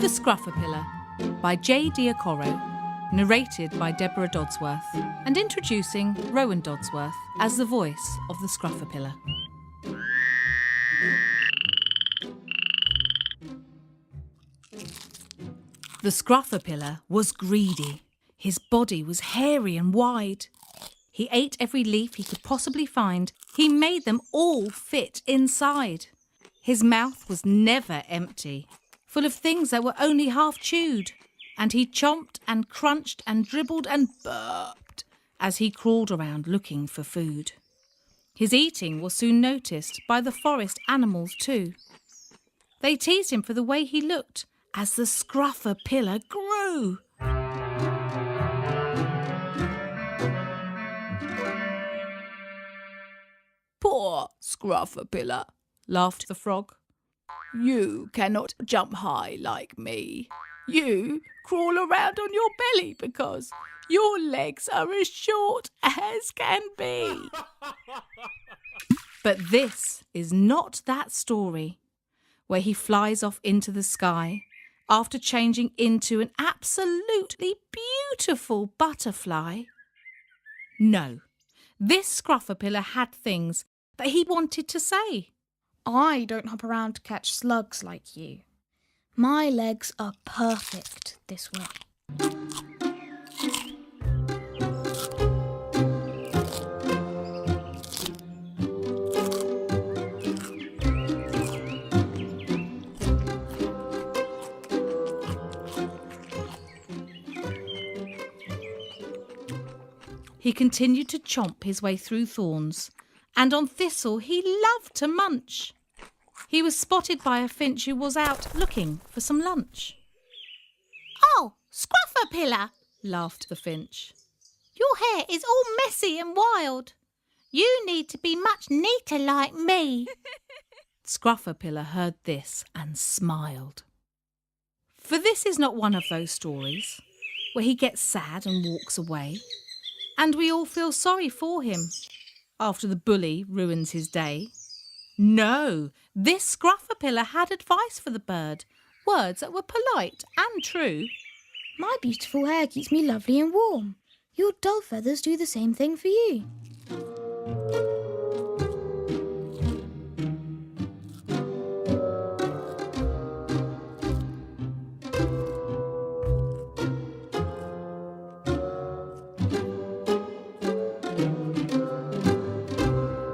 The Scruffapillar by J. Diacoro, narrated by Deborah Dodsworth, and introducing Rowan Dodsworth as the voice of the Scruffapillar. The Scruffapillar was greedy. His body was hairy and wide. He ate every leaf he could possibly find. He made them all fit inside. His mouth was never empty, full of things that were only half chewed, and he chomped and crunched and dribbled and burped as he crawled around looking for food. His eating was soon noticed by the forest animals too. They teased him for the way he looked as the Scruffapillar grew. Poor Scruffapillar, laughed the frog. You cannot jump high like me. You crawl around on your belly because your legs are as short as can be. But this is not that story where he flies off into the sky after changing into an absolutely beautiful butterfly. No, this Scruffapillar had things that he wanted to say. I don't hop around to catch slugs like you. My legs are perfect this way. He continued to chomp his way through thorns, and on thistle he loved to munch. He was spotted by a finch who was out looking for some lunch. Oh, Scruffapillar, laughed the finch. your hair is all messy and wild. You need to be much neater like me. Scruffapillar heard this and smiled. For this is not one of those stories where he gets sad and walks away, and we all feel sorry for him after the bully ruins his day. No, this Scruffapillar had advice for the bird, words that were polite and true. My beautiful hair keeps me lovely and warm. Your dull feathers do the same thing for you.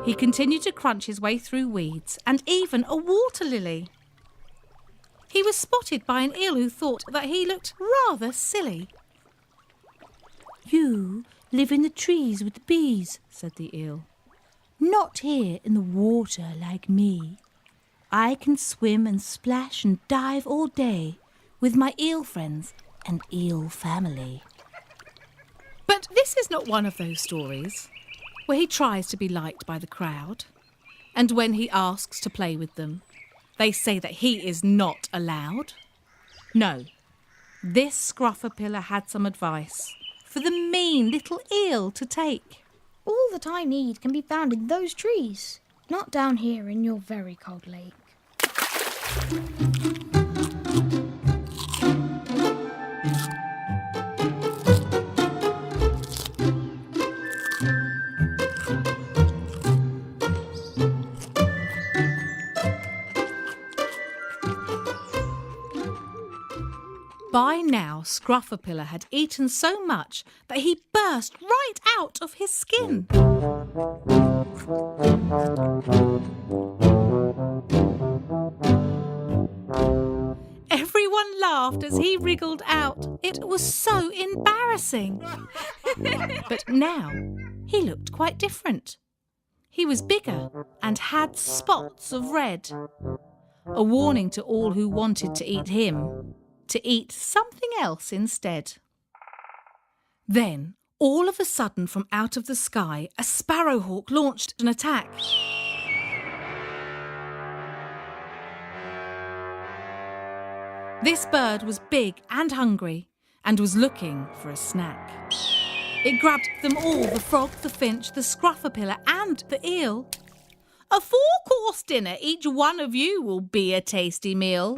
He continued to crunch his way through weeds and even a water lily. He was spotted by an eel who thought that he looked rather silly. You live in the trees with the bees, said the eel. Not here in the water like me. I can swim and splash and dive all day with my eel friends and eel family. But this is not one of those stories where he tries to be liked by the crowd, and when he asks to play with them, they say that he is not allowed. No, this Scruffapillar had some advice for the mean little eel to take. All that I need can be found in those trees, not down here in your very cold lake. By now, Scruffapillar had eaten so much that he burst right out of his skin. Everyone laughed as he wriggled out. It was so embarrassing. But now he looked quite different. He was bigger and had spots of red. A warning to all who wanted to eat him to eat something else instead. Then, all of a sudden from out of the sky, a sparrowhawk launched an attack. This bird was big and hungry and was looking for a snack. It grabbed them all, the frog, the finch, the Scruffapillar and the eel. "A 4-course dinner, each one of you will be a tasty meal,"